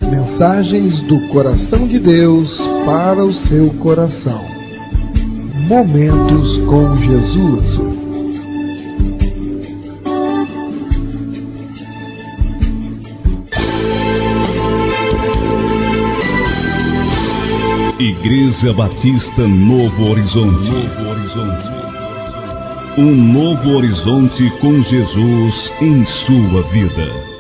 Mensagens do coração de Deus para o seu coração. Momentos com Jesus. Igreja Batista Novo Horizonte. Um novo horizonte com Jesus em sua vida.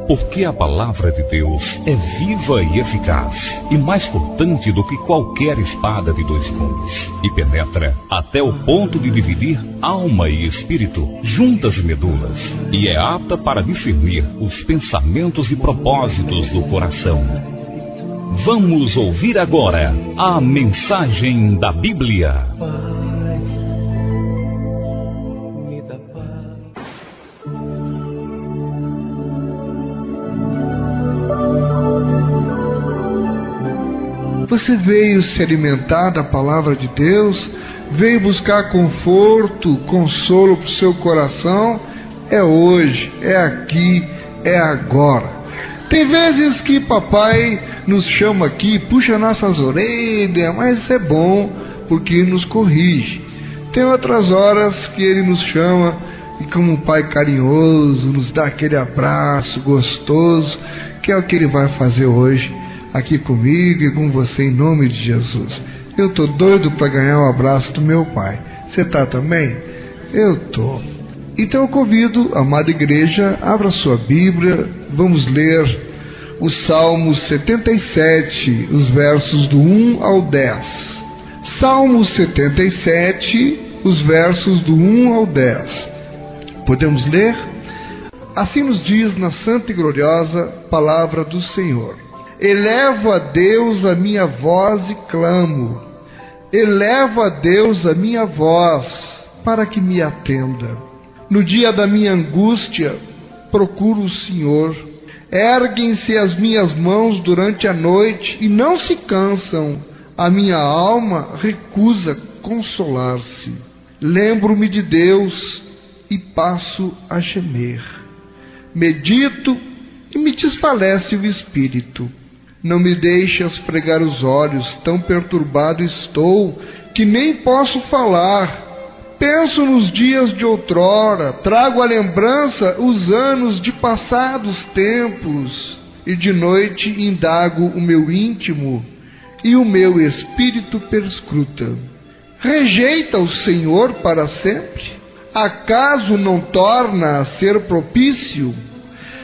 Porque a palavra de Deus é viva e eficaz, e mais cortante do que qualquer espada de dois gumes, e penetra até o ponto de dividir alma e espírito, juntas e medulas, e é apta para discernir os pensamentos e propósitos do coração. Vamos ouvir agora a mensagem da Bíblia. Você veio se alimentar da palavra de Deus, veio buscar conforto, consolo para o seu coração. É hoje, é aqui, é agora. Tem vezes que papai nos chama aqui, puxa nossas orelhas, mas isso é bom porque nos corrige. Tem outras horas que ele nos chama e, como um pai carinhoso, nos dá aquele abraço gostoso, que é o que ele vai fazer hoje aqui comigo e com você, em nome de Jesus. Eu tô doido para ganhar o abraço do meu pai. Você tá também? Eu tô. Então eu convido a amada igreja, abra sua Bíblia, vamos ler o Salmo 77, os versos do 1 ao 10. Salmo 77, os versos do 1 ao 10. Podemos ler? Assim nos diz na santa e gloriosa palavra do Senhor. Elevo a Deus a minha voz e clamo. Elevo a Deus a minha voz para que me atenda. No dia da minha angústia, procuro o Senhor. Erguem-se as minhas mãos durante a noite e não se cansam. A minha alma recusa consolar-se. Lembro-me de Deus e passo a gemer. Medito e me desfalece o espírito. Não me deixas pregar os olhos, tão perturbado estou, que nem posso falar. Penso nos dias de outrora, trago à lembrança os anos de passados tempos, e de noite indago o meu íntimo, e o meu espírito perscruta. Rejeita o Senhor para sempre? Acaso não torna a ser propício?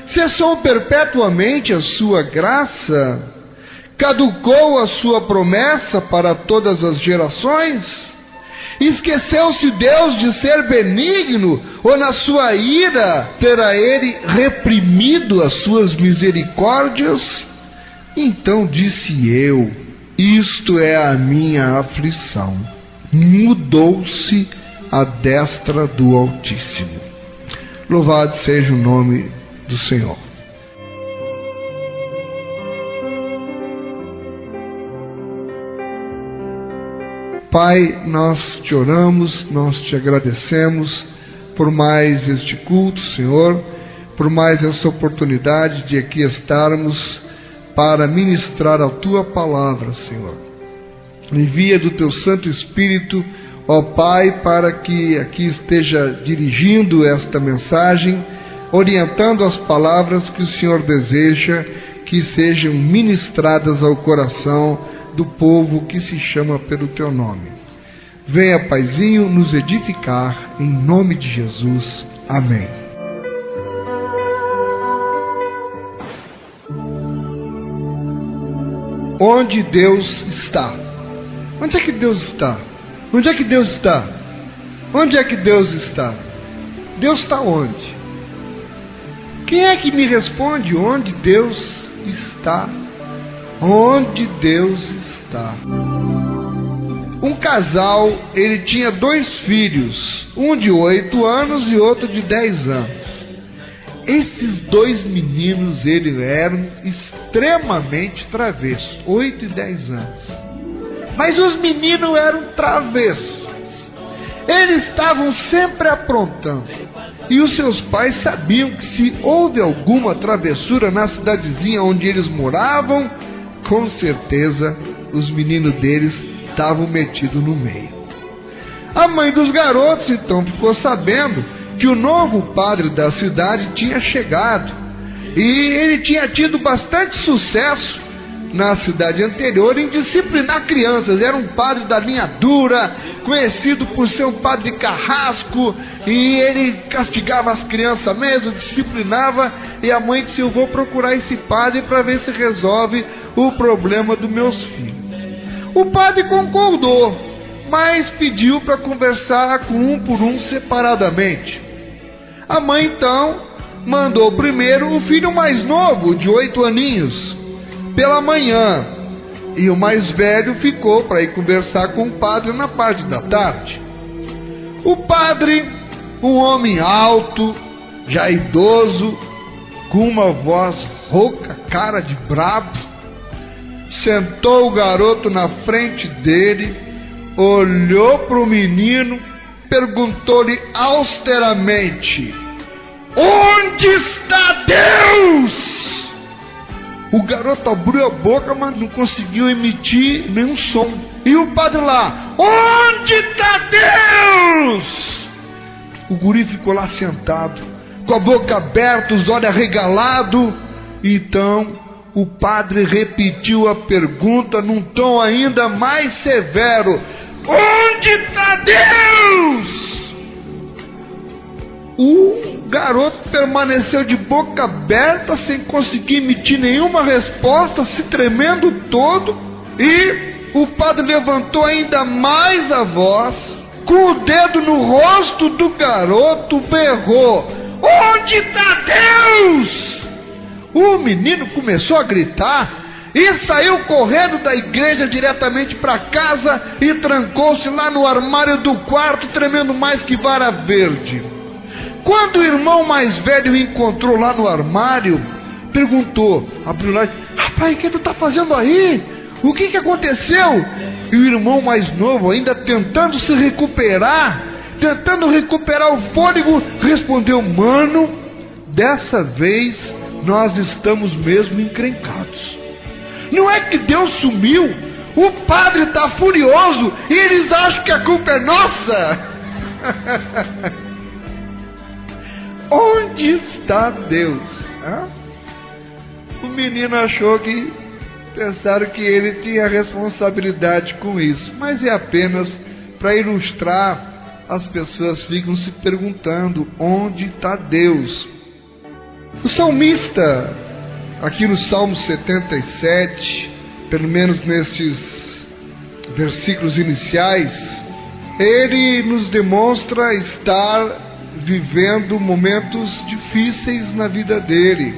Cessou perpetuamente a sua graça? Caducou a sua promessa para todas as gerações? Esqueceu-se Deus de ser benigno? Ou na sua ira terá ele reprimido as suas misericórdias? Então disse eu, isto é a minha aflição. Mudou-se a destra do Altíssimo. Louvado seja o nome do Senhor. Pai, nós te oramos, nós te agradecemos por mais este culto, Senhor, por mais esta oportunidade de aqui estarmos para ministrar a tua palavra, Senhor. Envia do teu Santo Espírito, ó Pai, para que aqui esteja dirigindo esta mensagem, orientando as palavras que o Senhor deseja que sejam ministradas ao coração do povo que se chama pelo teu nome. Venha, Paizinho, nos edificar, em nome de Jesus. Amém. Onde Deus está? Onde é que Deus está? Onde é que Deus está? Onde é que Deus está? Deus está onde? Quem é que me responde onde Deus está? Onde Deus está? Um casal, ele tinha 2 filhos, um de 8 anos e outro de 10 anos. Esses 2 meninos, eles eram extremamente travessos, 8 e 10 anos. Mas os meninos eram travessos. Eles estavam sempre aprontando. E os seus pais sabiam que se houve alguma travessura na cidadezinha onde eles moravam, com certeza os meninos deles estavam metidos no meio. A mãe dos garotos então ficou sabendo que o novo padre da cidade tinha chegado, e ele tinha tido bastante sucesso na cidade anterior em disciplinar crianças. Era um padre da linha dura, conhecido por ser um padre carrasco, e ele castigava as crianças mesmo, disciplinava. E a mãe disse: eu vou procurar esse padre para ver se resolve o problema dos meus filhos. O padre concordou, mas pediu para conversar com um por um separadamente. A mãe então mandou primeiro o filho mais novo, de 8 aninhos, pela manhã, e o mais velho ficou para ir conversar com o padre na parte da tarde. O padre, um homem alto, já idoso, com uma voz rouca, cara de brabo, sentou o garoto na frente dele, olhou para o menino, perguntou-lhe austeramente: onde está Deus? O garoto abriu a boca, mas não conseguiu emitir nenhum som. E o padre lá: onde está Deus? O guri ficou lá sentado, com a boca aberta, os olhos arregalados. Então o padre repetiu a pergunta num tom ainda mais severo: onde está Deus? O garoto permaneceu de boca aberta, sem conseguir emitir nenhuma resposta, se tremendo todo. E o padre levantou ainda mais a voz, com o dedo no rosto do garoto, berrou: onde está Deus? O menino começou a gritar e saiu correndo da igreja diretamente para casa e trancou-se lá no armário do quarto, tremendo mais que vara verde. Quando o irmão mais velho o encontrou lá no armário, perguntou, abriu lá: rapaz, o que tu está fazendo aí? O que aconteceu? E o irmão mais novo, ainda tentando se recuperar, tentando recuperar o fôlego, respondeu: mano, dessa vez nós estamos mesmo encrencados. Não é que Deus sumiu, o padre está furioso e eles acham que a culpa é nossa. Onde está Deus? O menino achou que pensaram que ele tinha responsabilidade com isso, mas é apenas para ilustrar. As pessoas ficam se perguntando: onde está Deus? O salmista, aqui no Salmo 77, pelo menos nestes versículos iniciais, ele nos demonstra estar vivendo momentos difíceis na vida dele.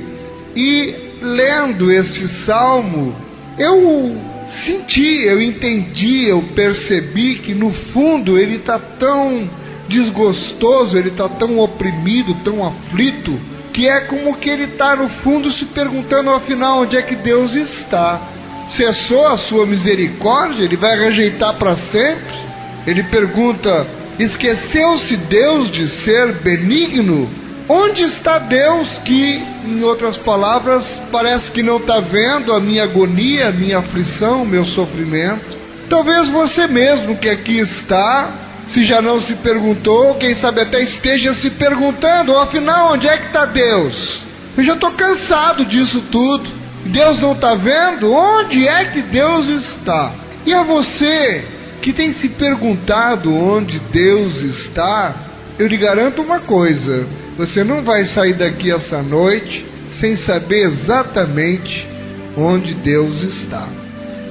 E lendo este salmo, eu senti, eu entendi, eu percebi que no fundo ele está tão desgostoso, ele está tão oprimido, tão aflito, que é como que ele está no fundo se perguntando: afinal, onde é que Deus está? Cessou a sua misericórdia? Ele vai rejeitar para sempre? Ele pergunta: esqueceu-se Deus de ser benigno? Onde está Deus que, em outras palavras, parece que não está vendo a minha agonia, a minha aflição, o meu sofrimento? Talvez você mesmo que aqui está, se já não se perguntou, quem sabe até esteja se perguntando: afinal, onde é que está Deus? Eu já estou cansado disso tudo. Deus não está vendo? Onde é que Deus está? E a você que tem se perguntado onde Deus está, eu lhe garanto uma coisa: você não vai sair daqui essa noite sem saber exatamente onde Deus está.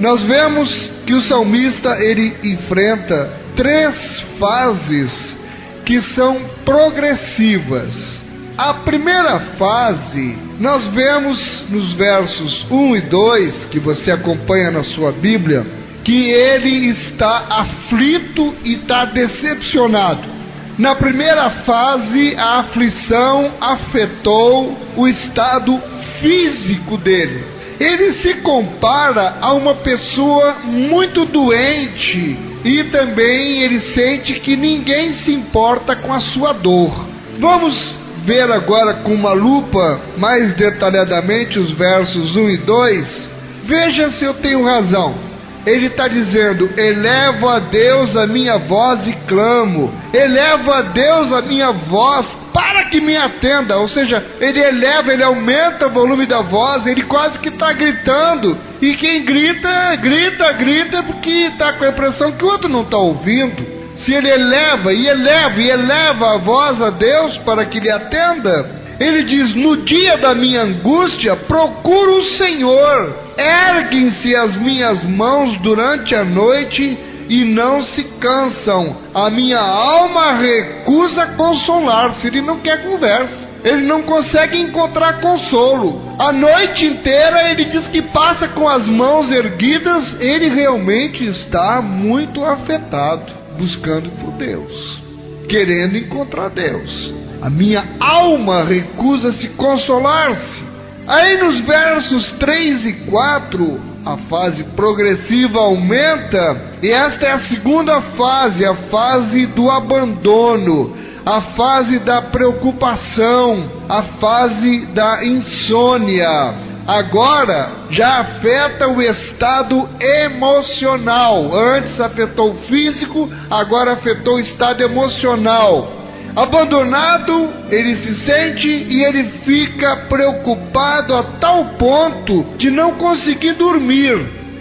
Nós vemos que o salmista, ele enfrenta 3 fases que são progressivas. A primeira fase, nós vemos nos versos 1 e 2, que você acompanha na sua Bíblia, que ele está aflito e está decepcionado. Na primeira fase, a aflição afetou o estado físico dele. Ele se compara a uma pessoa muito doente, e também ele sente que ninguém se importa com a sua dor. Vamos ver agora com uma lupa mais detalhadamente os versos 1 e 2. Veja se eu tenho razão. Ele está dizendo: elevo a Deus a minha voz e clamo, elevo a Deus a minha voz para que me atenda. Ou seja, ele eleva, ele aumenta o volume da voz, ele quase que está gritando. E quem grita, grita porque está com a impressão que o outro não está ouvindo. Se ele eleva e eleva e eleva a voz a Deus para que lhe atenda, ele diz: no dia da minha angústia procuro o Senhor, erguem-se as minhas mãos durante a noite e não se cansam, a minha alma recusa consolar-se. Ele não quer conversa, ele não consegue encontrar consolo. A noite inteira ele diz que passa com as mãos erguidas. Ele realmente está muito afetado, buscando por Deus, querendo encontrar Deus. A minha alma recusa-se consolar-se. Aí nos versos 3 e 4, a fase progressiva aumenta, e esta é a segunda fase, a fase do abandono, a fase da preocupação, a fase da insônia. Agora já afeta o estado emocional. Antes afetou o físico, agora afetou o estado emocional. Abandonado, ele se sente e ele fica preocupado a tal ponto de não conseguir dormir.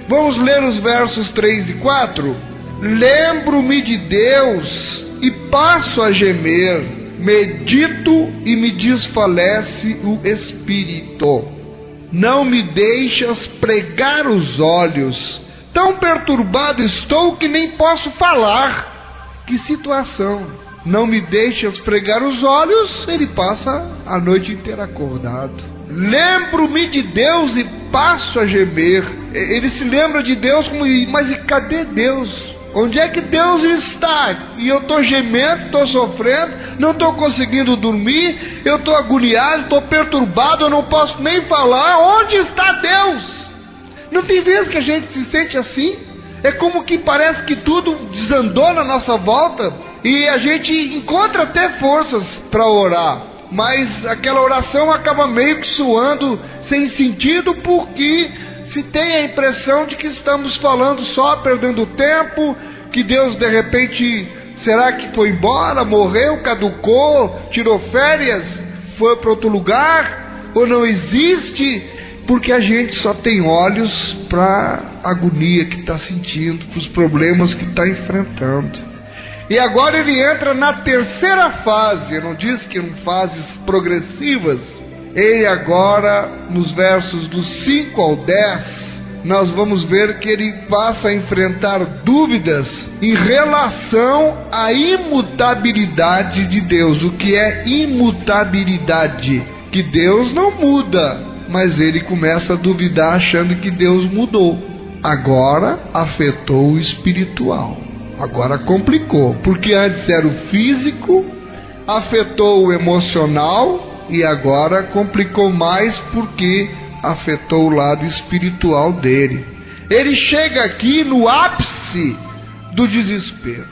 Vamos ler os versos 3 e 4. Lembro-me de Deus e passo a gemer, medito e me desfalece o espírito. Não me deixas pregar os olhos, tão perturbado estou que nem posso falar. Que situação! Não me deixas pregar os olhos, ele passa a noite inteira acordado. Lembro-me de Deus e passo a gemer. Ele se lembra de Deus, mas e cadê Deus? Onde é que Deus está? E eu estou gemendo, estou sofrendo, não estou conseguindo dormir, eu estou agoniado, estou perturbado, eu não posso nem falar. Onde está Deus? Não tem vezes que a gente se sente assim? É como que parece que tudo desandou na nossa volta. E a gente encontra até forças para orar, mas aquela oração acaba meio que soando sem sentido, porque se tem a impressão de que estamos falando só, perdendo tempo, que Deus de repente, será que foi embora, morreu, caducou, tirou férias, foi para outro lugar, ou não existe, porque a gente só tem olhos para a agonia que está sentindo, para os problemas que está enfrentando. E agora ele entra na terceira fase. Eu não disse que eram fases progressivas. Ele agora, nos versos dos 5 ao 10, nós vamos ver que ele passa a enfrentar dúvidas em relação à imutabilidade de Deus. O que é imutabilidade? Que Deus não muda, mas ele começa a duvidar achando que Deus mudou. Agora afetou o espiritual. Agora complicou, porque antes era o físico, afetou o emocional e agora complicou mais porque afetou o lado espiritual dele. Ele chega aqui no ápice do desespero.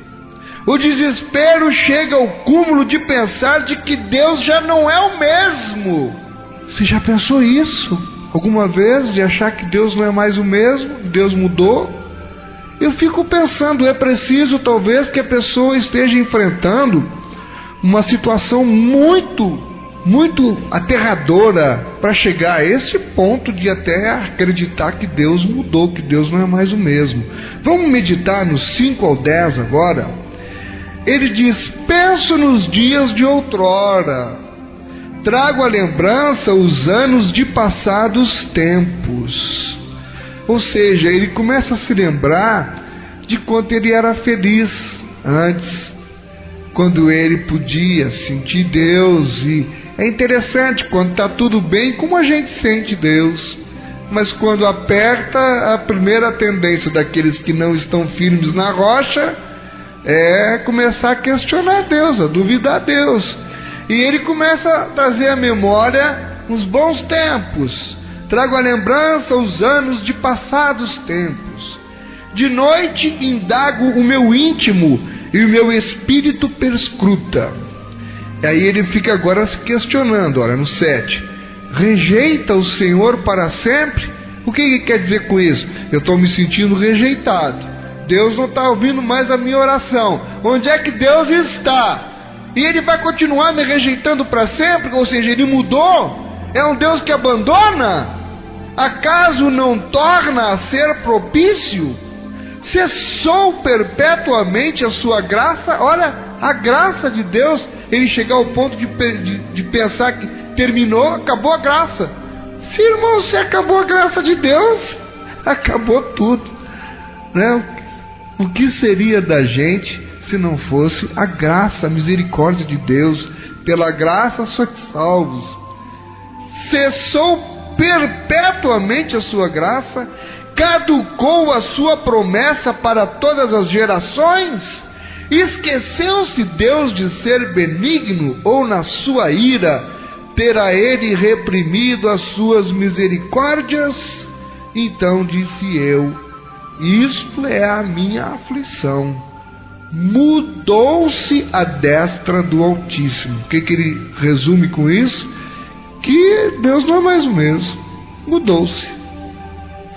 O desespero chega ao cúmulo de pensar de que Deus já não é o mesmo. Você já pensou isso alguma vez? De achar que Deus não é mais o mesmo? Deus mudou? Eu fico pensando, é preciso talvez que a pessoa esteja enfrentando uma situação muito aterradora para chegar a esse ponto de até acreditar que Deus mudou, que Deus não é mais o mesmo. Vamos meditar nos 5 ao 10 agora. Ele diz: penso nos dias de outrora, trago à lembrança os anos de passados tempos. Ou seja, ele começa a se lembrar de quanto ele era feliz antes, quando ele podia sentir Deus. E é interessante, quando está tudo bem, como a gente sente Deus. Mas quando aperta, a primeira tendência daqueles que não estão firmes na rocha é começar a questionar Deus, a duvidar Deus. E ele começa a trazer à memória os bons tempos. Trago à lembrança os anos de passados tempos. De noite indago o meu íntimo e o meu espírito perscruta. E aí ele fica agora se questionando, olha, no 7. Rejeita o Senhor para sempre? O que ele quer dizer com isso? Eu estou me sentindo rejeitado. Deus não está ouvindo mais a minha oração. Onde é que Deus está? E ele vai continuar me rejeitando para sempre? Ou seja, ele mudou? É um Deus que abandona? Acaso não torna a ser propício? Cessou perpetuamente a sua graça? Olha, a graça de Deus, ele chegar ao ponto de pensar que terminou, acabou a graça. Se, irmão, se acabou a graça de Deus, acabou tudo, né? O que seria da gente se não fosse a graça, a misericórdia de Deus? Pela graça sois salvos. Cessou perpetuamente a sua graça? Caducou a sua promessa para todas as gerações? Esqueceu-se Deus de ser benigno, ou na sua ira terá ele reprimido as suas misericórdias? Então disse eu: isto é a minha aflição. Mudou-se a destra do Altíssimo. O que ele resume com isso? Que Deus não é mais o mesmo. Mudou-se.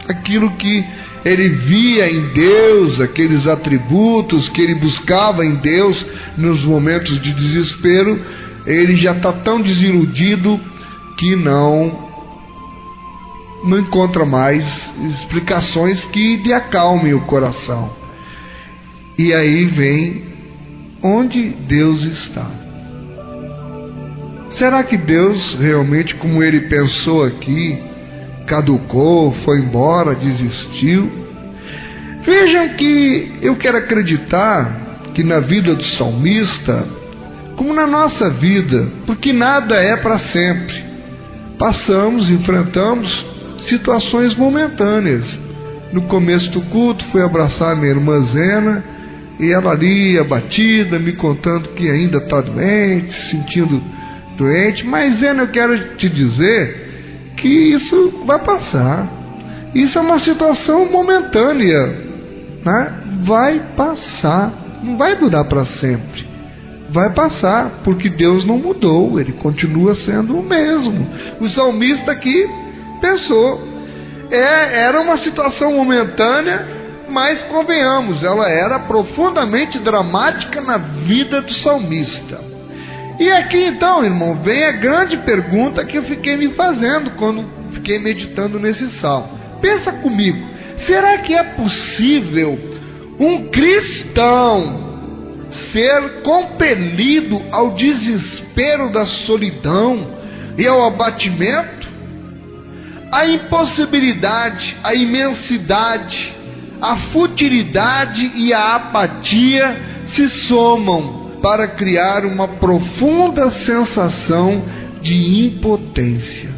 Aquilo que ele via em Deus, aqueles atributos que ele buscava em Deus nos momentos de desespero, ele já está tão desiludido que não encontra mais explicações que lhe acalmem o coração. E aí vem: onde Deus está? Será que Deus realmente, como ele pensou aqui, caducou, foi embora, desistiu? Vejam que eu quero acreditar que na vida do salmista, como na nossa vida, porque nada é para sempre, passamos, enfrentamos situações momentâneas. No começo do culto fui abraçar minha irmã Zena, e ela ali abatida, me contando que ainda está doente, se sentindo doente. Mas Zena, eu quero te dizer que isso vai passar. Isso é uma situação momentânea, né? Vai passar, não vai durar para sempre. Vai passar, porque Deus não mudou, ele continua sendo o mesmo. O salmista aqui pensou, era uma situação momentânea, mas convenhamos, ela era profundamente dramática na vida do salmista. E aqui então, irmão, vem a grande pergunta que eu fiquei me fazendo quando fiquei meditando nesse salmo. Pensa comigo, será que é possível um cristão ser compelido ao desespero da solidão e ao abatimento? A impossibilidade, a imensidade, a futilidade e a apatia se somam para criar uma profunda sensação de impotência.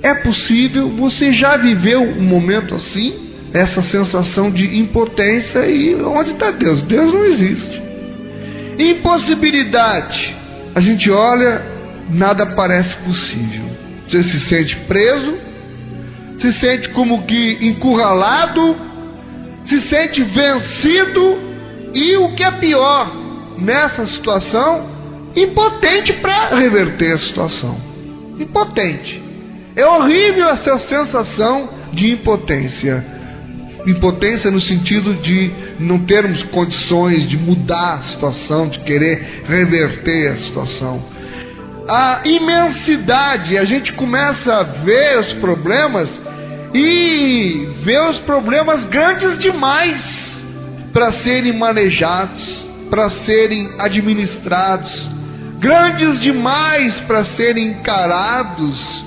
É possível? Você já viveu um momento assim? Essa sensação de impotência? E onde está Deus? Deus não existe. Impossibilidade. A gente olha, nada parece possível. Você se sente preso, se sente como que encurralado, se sente vencido e, o que é pior, nessa situação, impotente para reverter a situação. Impotente. É horrível essa sensação de impotência. Impotência no sentido de não termos condições de mudar a situação, de querer reverter a situação. A imensidade, a gente começa a ver os problemas e ver os problemas grandes demais para serem manejados, para serem administrados, grandes demais para serem encarados.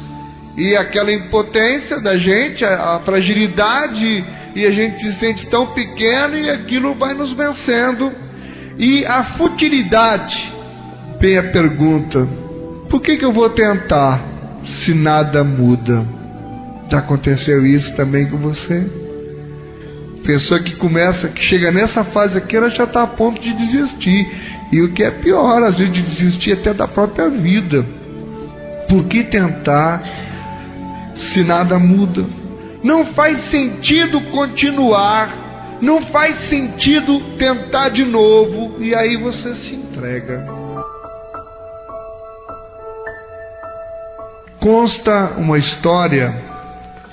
E aquela impotência da gente, a fragilidade, e a gente se sente tão pequeno e aquilo vai nos vencendo. E a futilidade, vem a pergunta: por que eu vou tentar se nada muda? Já aconteceu isso também com você? Pessoa que chega nessa fase aqui, ela já está a ponto de desistir. E o que é pior, às vezes de desistir até da própria vida. Por que tentar se nada muda? Não faz sentido continuar, não faz sentido tentar de novo, e aí você se entrega. consta uma história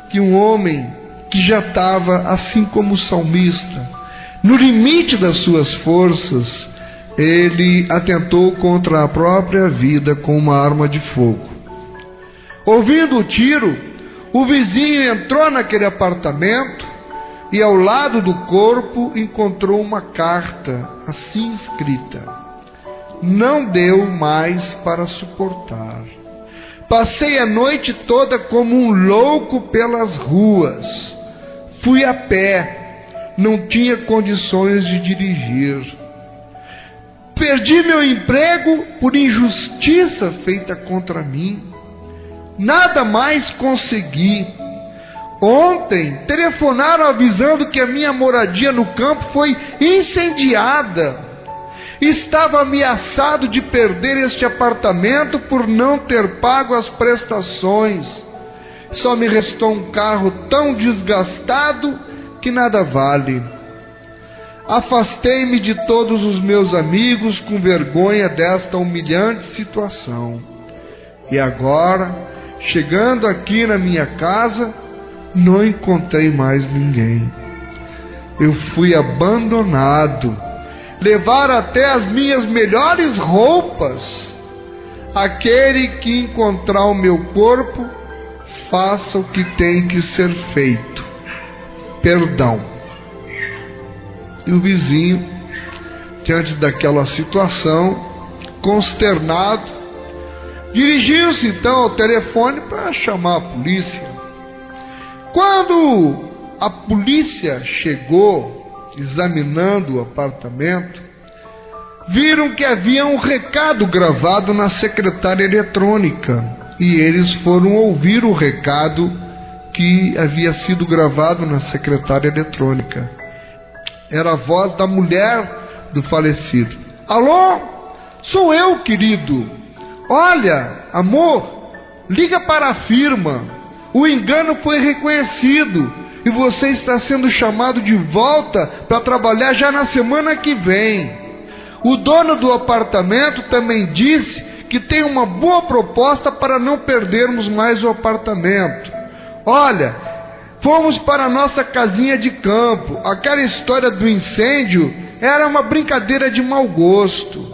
que um homem que já estava, assim como o salmista, no limite das suas forças, ele atentou contra a própria vida com uma arma de fogo. Ouvindo o tiro, o vizinho entrou naquele apartamento e ao lado do corpo encontrou uma carta assim escrita: não deu mais para suportar. Passei a noite toda como um louco pelas ruas. Fui a pé, não tinha condições de dirigir. Perdi meu emprego por injustiça feita contra mim. Nada mais consegui. Ontem telefonaram avisando que a minha moradia no campo foi incendiada. Estava ameaçado de perder este apartamento por não ter pago as prestações. Só me restou um carro tão desgastado que nada vale. Afastei-me de todos os meus amigos com vergonha desta humilhante situação. E agora, chegando aqui na minha casa, não encontrei mais ninguém. Eu fui abandonado. Levaram até as minhas melhores roupas. Aquele que encontrar o meu corpo, faça o que tem que ser feito. Perdão. E o vizinho, diante daquela situação, consternado, dirigiu-se então ao telefone para chamar a polícia. Quando a polícia chegou, examinando o apartamento, viram que havia um recado gravado na secretária eletrônica, e eles foram ouvir o recado que havia sido gravado na secretária eletrônica. Era a voz da mulher do falecido. Alô? Sou eu, querido. Olha, amor, liga para a firma. O engano foi reconhecido e você está sendo chamado de volta para trabalhar já na semana que vem. O dono do apartamento também disse que tem uma boa proposta para não perdermos mais o apartamento. Olha, fomos para a nossa casinha de campo. Aquela história do incêndio era uma brincadeira de mau gosto.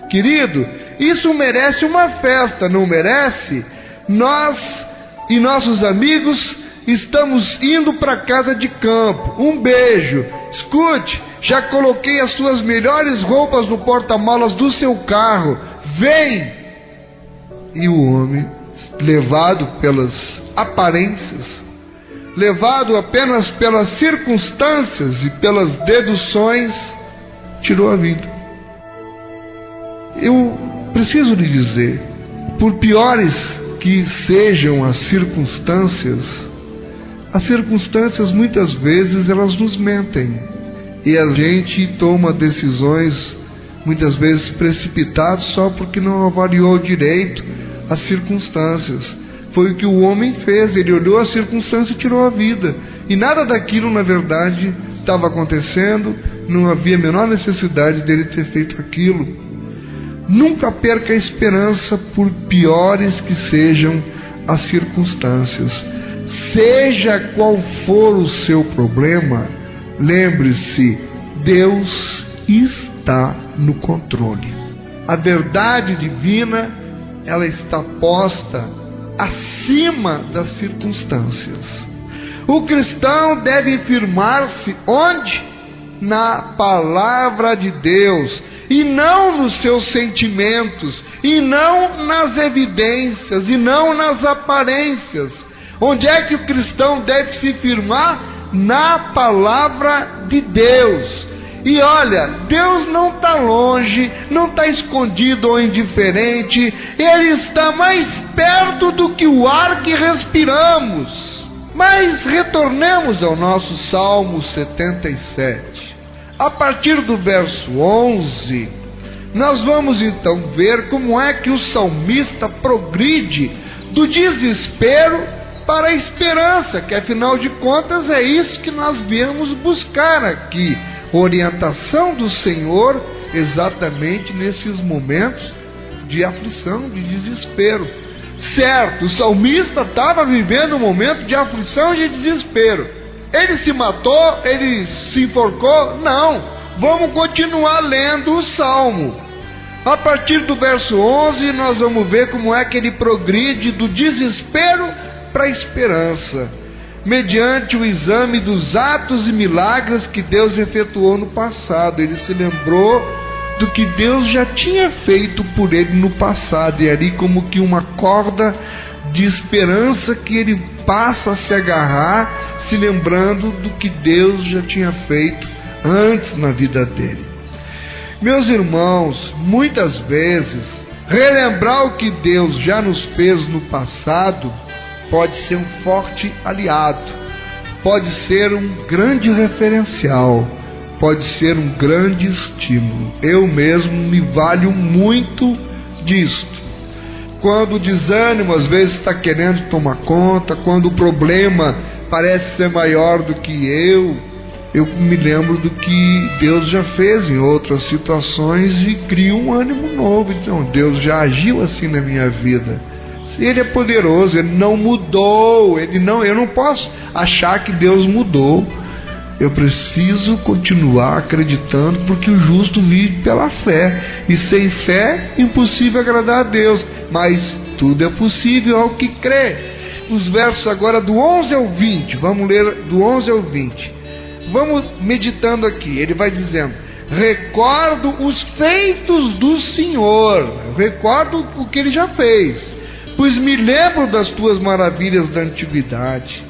Querido, isso merece uma festa, não merece? Nós e nossos amigos estamos indo para a casa de campo. Um beijo. Escute, já coloquei as suas melhores roupas no porta-malas do seu carro. Vem! E o homem, levado pelas aparências, levado apenas pelas circunstâncias e pelas deduções, tirou a vida. Eu preciso lhe dizer, por piores que sejam as circunstâncias muitas vezes elas nos mentem. E a gente toma decisões muitas vezes precipitadas só porque não avaliou direito as circunstâncias. Foi o que o homem fez, ele olhou a circunstância e tirou a vida. E nada daquilo, na verdade, estava acontecendo, não havia a menor necessidade dele ter feito aquilo. Nunca perca a esperança, por piores que sejam as circunstâncias. Seja qual for o seu problema, lembre-se, Deus está no controle. A verdade divina, ela está posta acima das circunstâncias. O cristão deve firmar-se onde? Na palavra de Deus, e não nos seus sentimentos, e não nas evidências, e não nas aparências. Onde é que o cristão deve se firmar? Na palavra de Deus. E olha, Deus não está longe, não está escondido ou indiferente, Ele está mais perto do que o ar que respiramos. Mas retornemos ao nosso Salmo 77. A partir do verso 11, nós vamos então ver como é que o salmista progride do desespero para a esperança, que afinal de contas é isso que nós viemos buscar aqui. Orientação do Senhor exatamente nesses momentos de aflição, de desespero. Certo, o salmista estava vivendo um momento de aflição e de desespero. Ele se matou? Ele se enforcou? Não. Vamos continuar lendo o Salmo. A partir do verso 11, nós vamos ver como é que ele progride do desespero para a esperança, mediante o exame dos atos e milagres que Deus efetuou no passado. Ele se lembrou do que Deus já tinha feito por ele no passado, e ali como que uma corda de esperança que ele passa a se agarrar, se lembrando do que Deus já tinha feito antes na vida dele. Meus irmãos, muitas vezes, relembrar o que Deus já nos fez no passado pode ser um forte aliado, pode ser um grande referencial, pode ser um grande estímulo. Eu mesmo me valho muito disto. Quando o desânimo às vezes está querendo tomar conta, quando o problema parece ser maior do que eu me lembro do que Deus já fez em outras situações e crio um ânimo novo. Então, Deus já agiu assim na minha vida. Ele é poderoso, Ele não mudou, eu não posso achar que Deus mudou. Eu preciso continuar acreditando, porque o justo vive pela fé, e sem fé é impossível agradar a Deus, mas tudo é possível ao que crê. Os versos agora do 11 ao 20, vamos ler do 11 ao 20. Vamos meditando aqui. Ele vai dizendo: recordo os feitos do Senhor, recordo o que Ele já fez, pois me lembro das tuas maravilhas da antiguidade.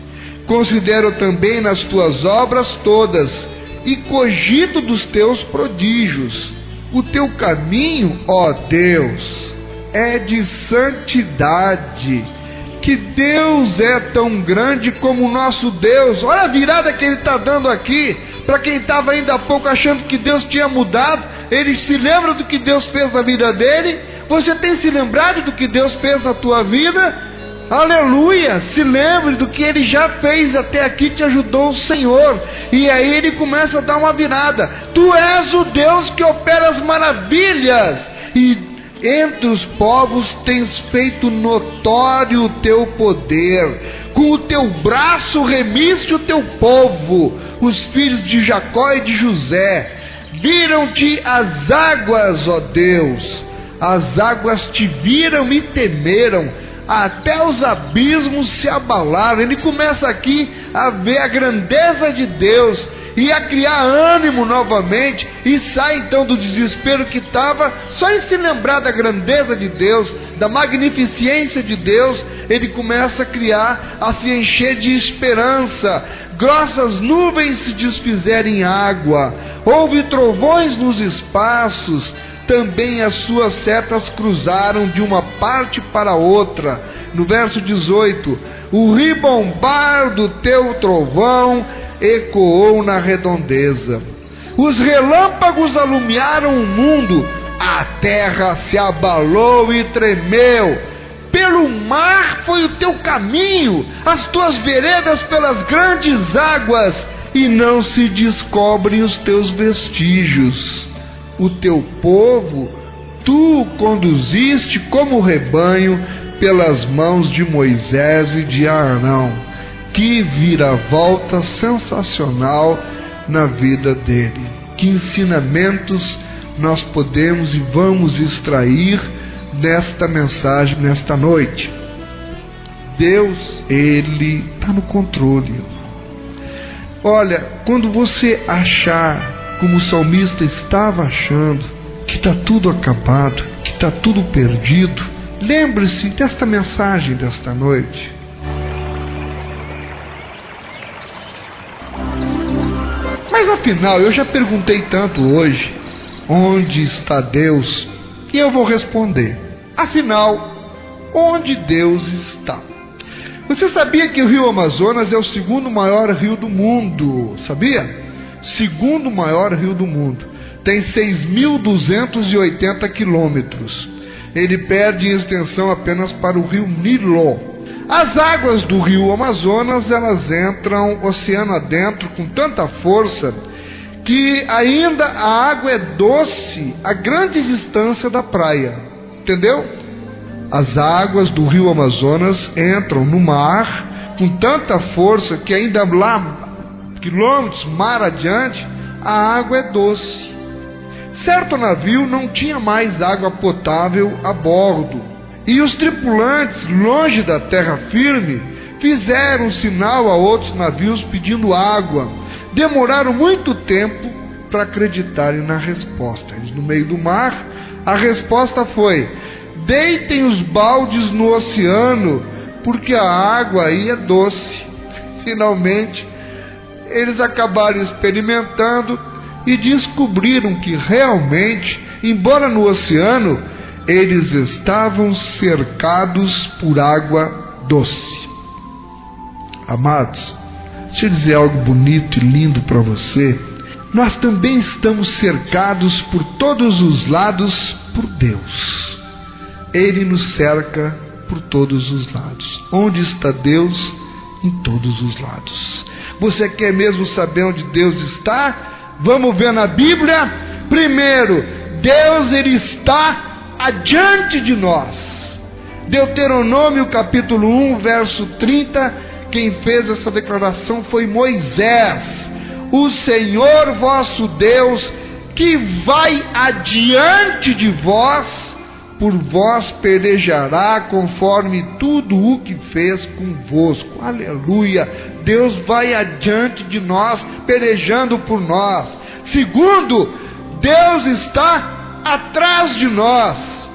Considero também nas tuas obras todas, e cogito dos teus prodígios. O teu caminho, ó Deus, é de santidade. Que Deus é tão grande como o nosso Deus. Olha a virada que Ele está dando aqui. Para quem estava ainda há pouco achando que Deus tinha mudado, ele se lembra do que Deus fez na vida dele. Você tem se lembrado do que Deus fez na tua vida? Aleluia! Se lembre do que Ele já fez até aqui, te ajudou o Senhor. E aí Ele começa a dar uma virada. Tu és o Deus que opera as maravilhas, e entre os povos tens feito notório o teu poder. Com o teu braço remiste o teu povo, os filhos de Jacó e de José. Viram-te as águas, ó Deus, as águas te viram e temeram, até os abismos se abalaram. Ele começa aqui a ver a grandeza de Deus e a criar ânimo novamente, e sai então do desespero que estava, só em se lembrar da grandeza de Deus, da magnificência de Deus. Ele começa a criar, a se encher de esperança. Grossas nuvens se desfizeram em água, houve trovões nos espaços, também as suas setas cruzaram de uma parte para outra. No verso 18, o ribombar do teu trovão ecoou na redondeza. Os relâmpagos alumiaram o mundo, a terra se abalou e tremeu. Pelo mar foi o teu caminho, as tuas veredas pelas grandes águas, e não se descobrem os teus vestígios. O teu povo tu conduziste como rebanho pelas mãos de Moisés e de Arão. Que viravolta sensacional na vida dele. Que ensinamentos nós podemos e vamos extrair desta mensagem nesta noite. Deus, Ele está no controle. Olha, quando você achar, como o salmista estava achando, que está tudo acabado, que está tudo perdido, lembre-se desta mensagem desta noite. Mas afinal, eu já perguntei tanto hoje, onde está Deus? E eu vou responder, afinal, onde Deus está? Você sabia que o rio Amazonas é o segundo maior rio do mundo? Sabia? Segundo maior rio do mundo. Tem 6.280 quilômetros. Ele perde em extensão apenas para o rio Nilo. As águas do rio Amazonas, elas entram oceano adentro com tanta força que ainda a água é doce a grande distância da praia. Entendeu? As águas do rio Amazonas entram no mar com tanta força que ainda lá, quilômetros mar adiante, a água é doce. Certo navio não tinha mais água potável a bordo, e os tripulantes, longe da terra firme, fizeram sinal a outros navios pedindo água. Demoraram muito tempo para acreditarem na resposta. Eles, no meio do mar, a resposta foi: deitem os baldes no oceano, porque a água aí é doce. Finalmente, eles acabaram experimentando e descobriram que realmente, embora no oceano, eles estavam cercados por água doce. Amados, deixa eu dizer algo bonito e lindo para você. Nós também estamos cercados por todos os lados por Deus. Ele nos cerca por todos os lados. Onde está Deus? Em todos os lados. Você quer mesmo saber onde Deus está? Vamos ver na Bíblia. Primeiro, Deus, ele está adiante de nós. Deuteronômio capítulo 1, verso 30, quem fez essa declaração foi Moisés. O Senhor vosso Deus, que vai adiante de vós, por vós pelejará conforme tudo o que fez convosco. Aleluia! Deus vai adiante de nós, pelejando por nós. Segundo, Deus está atrás de nós.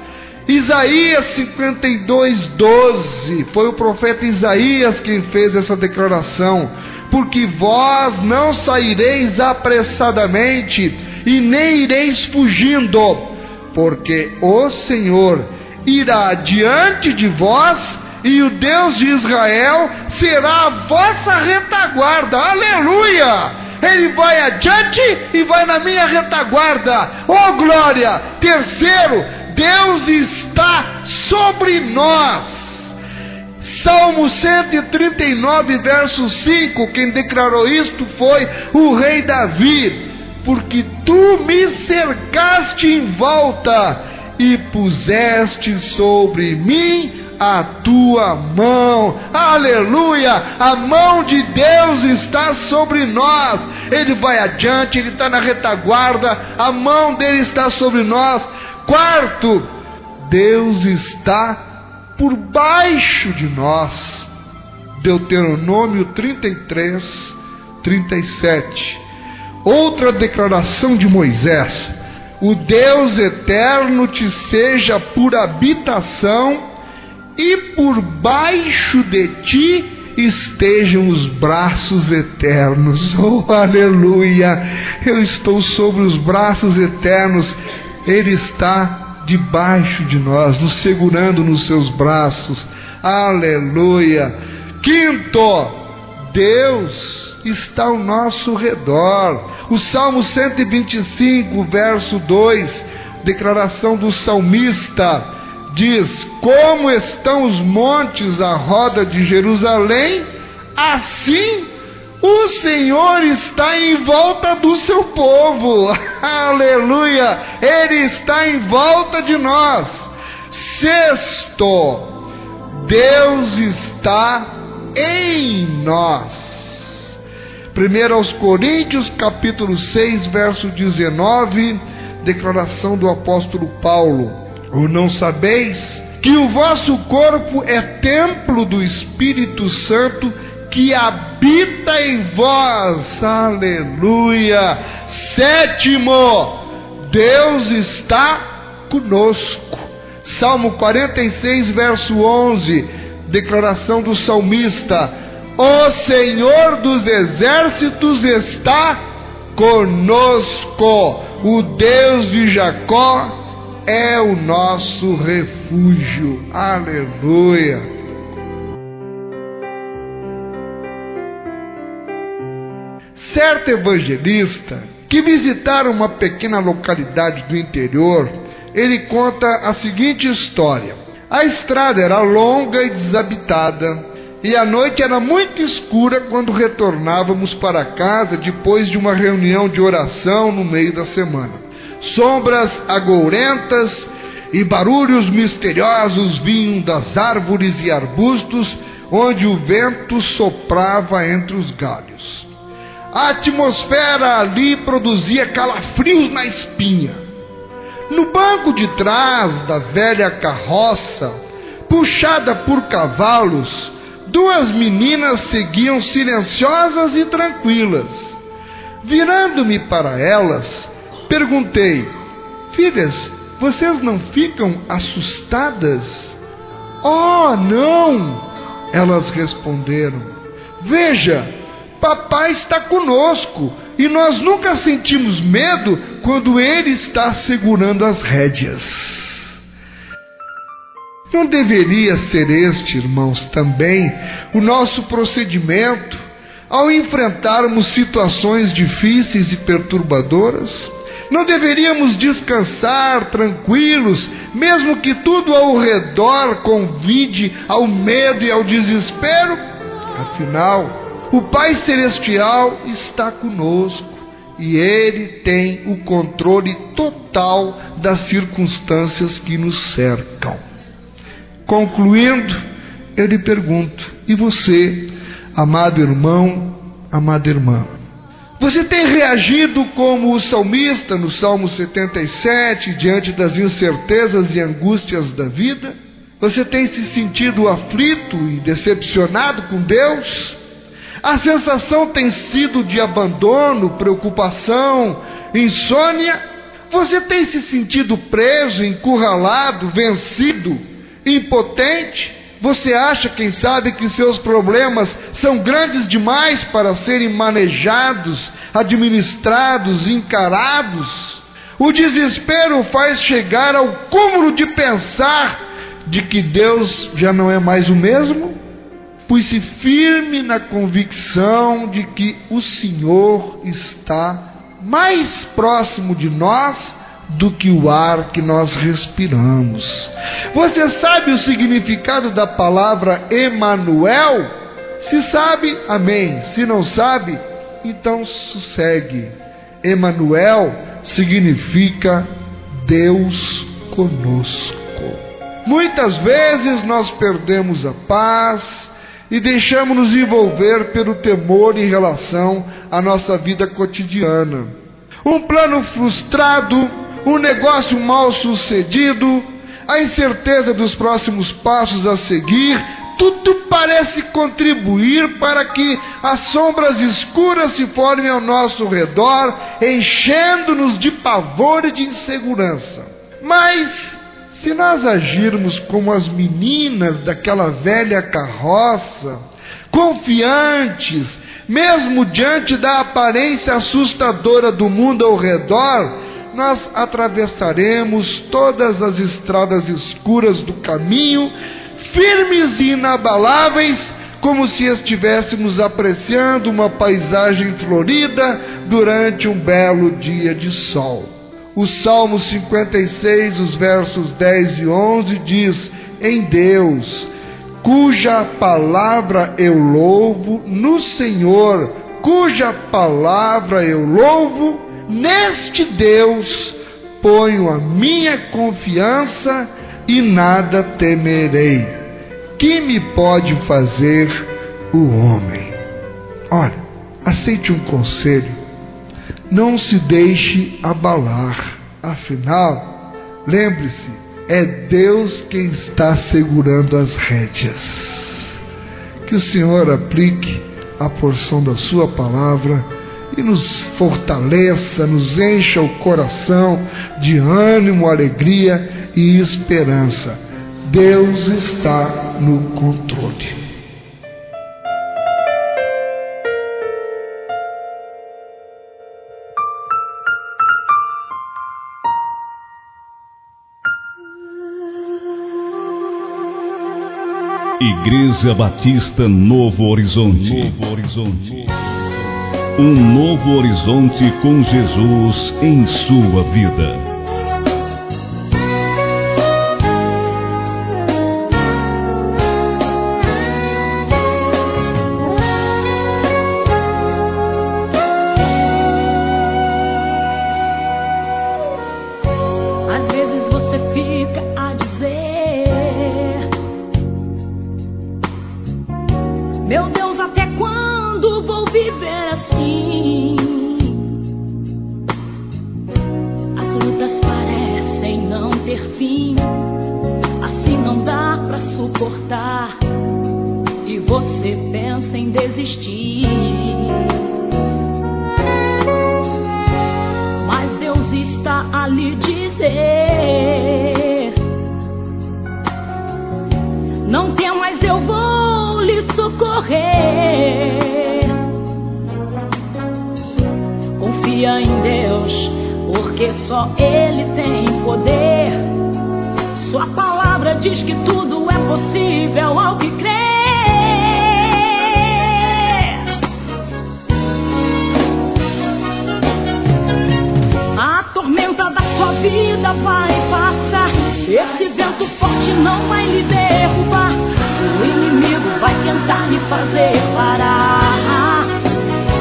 Isaías 52:12, foi o profeta Isaías quem fez essa declaração: porque vós não saireis apressadamente, e nem ireis fugindo, porque o Senhor irá adiante de vós, e o Deus de Israel será a vossa retaguarda. Aleluia! Ele vai adiante e vai na minha retaguarda. Oh glória! Terceiro, Deus está sobre nós. Salmo 139, verso 5, quem declarou isto foi o rei Davi: porque tu me cercaste em volta e puseste sobre mim a tua mão. Aleluia! A mão de Deus está sobre nós. Ele vai adiante, ele está na retaguarda, a mão dele está sobre nós. Quarto, Deus está por baixo de nós. Deuteronômio 33, 37. Outra declaração de Moisés: o Deus eterno te seja por habitação, e por baixo de ti estejam os braços eternos. Oh, aleluia! Eu estou sobre os braços eternos. Ele está debaixo de nós, nos segurando nos seus braços. Aleluia! Quinto, Deus está ao nosso redor. O Salmo 125, verso 2, declaração do salmista, diz: como estão os montes à roda de Jerusalém, assim o Senhor está em volta do seu povo. Aleluia! Ele está em volta de nós. Sexto, Deus está em nós. 1 aos Coríntios, capítulo 6, verso 19, declaração do apóstolo Paulo: ou não sabeis que o vosso corpo é templo do Espírito Santo que habita em vós? Aleluia! Sétimo, Deus está conosco. Salmo 46, verso 11, declaração do salmista: o Senhor dos exércitos está conosco. O Deus de Jacó é o nosso refúgio. Aleluia! Certo evangelista que visitara uma pequena localidade do interior, ele conta a seguinte história: a estrada era longa e desabitada, e a noite era muito escura quando retornávamos para casa depois de uma reunião de oração no meio da semana. Sombras agourentas e barulhos misteriosos vinham das árvores e arbustos, onde o vento soprava entre os galhos. A atmosfera ali produzia calafrios na espinha. No banco de trás da velha carroça, puxada por cavalos, duas meninas seguiam silenciosas e tranquilas. Virando-me para elas, perguntei: filhas, vocês não ficam assustadas? Oh, não! Elas responderam: veja, papai está conosco e nós nunca sentimos medo quando ele está segurando as rédeas. Não deveria ser este, irmãos, também o nosso procedimento ao enfrentarmos situações difíceis e perturbadoras? Não deveríamos descansar tranquilos, mesmo que tudo ao redor convide ao medo e ao desespero? Afinal, o Pai Celestial está conosco e Ele tem o controle total das circunstâncias que nos cercam. Concluindo, eu lhe pergunto: e você, amado irmão, amada irmã? Você tem reagido como o salmista no Salmo 77, diante das incertezas e angústias da vida? Você tem se sentido aflito e decepcionado com Deus? A sensação tem sido de abandono, preocupação, insônia? Você tem se sentido preso, encurralado, vencido, impotente? Você acha, quem sabe, que seus problemas são grandes demais para serem manejados, administrados, encarados? O desespero faz chegar ao cúmulo de pensar de que Deus já não é mais o mesmo? Pois-se firme na convicção de que o Senhor está mais próximo de nós do que o ar que nós respiramos. Você sabe o significado da palavra Emanuel? Se sabe, amém. Se não sabe, então sossegue. Emanuel significa Deus conosco. Muitas vezes nós perdemos a paz e deixamos-nos envolver pelo temor em relação à nossa vida cotidiana. Um plano frustrado, um negócio mal sucedido, a incerteza dos próximos passos a seguir, tudo parece contribuir para que as sombras escuras se formem ao nosso redor, enchendo-nos de pavor e de insegurança. Mas, se nós agirmos como as meninas daquela velha carroça, confiantes, mesmo diante da aparência assustadora do mundo ao redor, nós atravessaremos todas as estradas escuras do caminho, firmes e inabaláveis, como se estivéssemos apreciando uma paisagem florida durante um belo dia de sol. O Salmo 56, os versos 10 e 11 diz: em Deus, cuja palavra eu louvo, no Senhor, cuja palavra eu louvo, neste Deus ponho a minha confiança e nada temerei. Que me pode fazer o homem? Olha, aceite um conselho. Não se deixe abalar. Afinal, lembre-se, é Deus quem está segurando as rédeas. Que o Senhor aplique a porção da sua palavra e nos fortaleça, nos encha o coração de ânimo, alegria e esperança. Deus está no controle. Igreja Batista Novo Horizonte. Um novo horizonte com Jesus em sua vida. Às vezes você fica Meu Deus, até quando vou viver assim? As lutas parecem não ter fim, assim não dá pra suportar, e você pensa em desistir. Mas Deus está a lhe dizer: não temas, eu vou lhe socorrer. Confia em Deus, porque só Ele tem poder. Sua palavra diz que tudo é possível ao que crê. A tormenta da sua vida vai passar, esse vento forte não vai lhe derrubar. O inimigo vai tentar me fazer parar,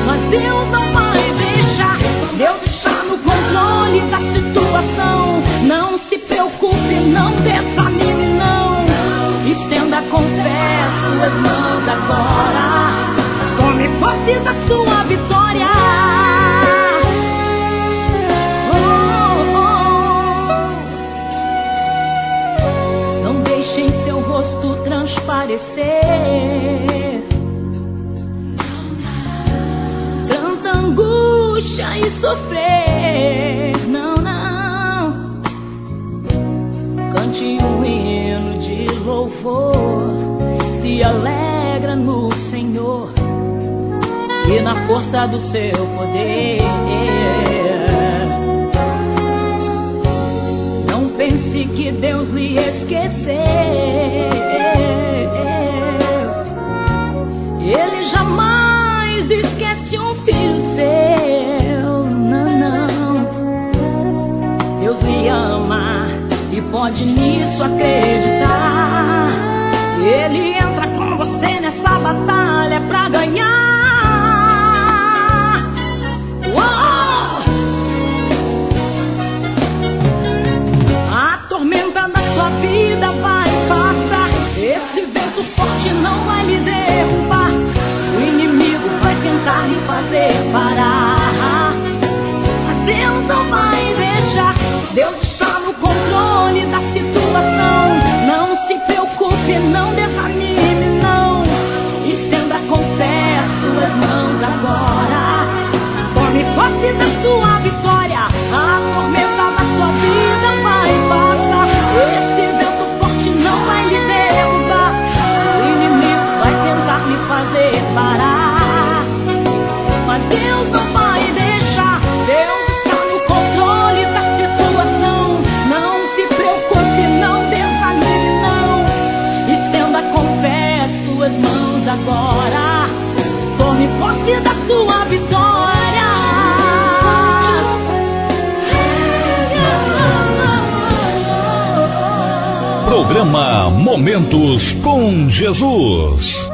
mas Deus não vai deixar. Deus está no controle da situação. Não se preocupe, não desanime, não. Estenda com fé suas mãos agora. Tome posse da sua vitória. Não deixe em seu rosto transparecer tanta angústia e sofrer. Não, não. Cante um hino de louvor, se alegra no Senhor e na força do seu poder. Não pense que Deus lhe esqueceu. Ele jamais esquece um filho seu. Não, não. Deus lhe ama e pode nisso acreditar. Ele entra com você nessa batalha pra ganhar. Uou! A tormenta da sua vida vai passar, esse vento forte não vai lhe derrubar. O inimigo vai tentar lhe fazer parar, mas Deus não vai deixar. Deus está no controle da situação. Não se preocupe, não desanime, não. Estenda com fé suas mãos agora. Tome posse da sua vitória. A tormenta da sua vida vai passar, esse vento forte não vai lhe derrubar. O inimigo vai tentar lhe fazer parar, mas Deus não vai deixar. Deus está no controle da situação. Não se preocupe, não desanime, não. Estenda com fé suas mãos agora. Tome posse da sua vitória. Programa Momentos com Jesus.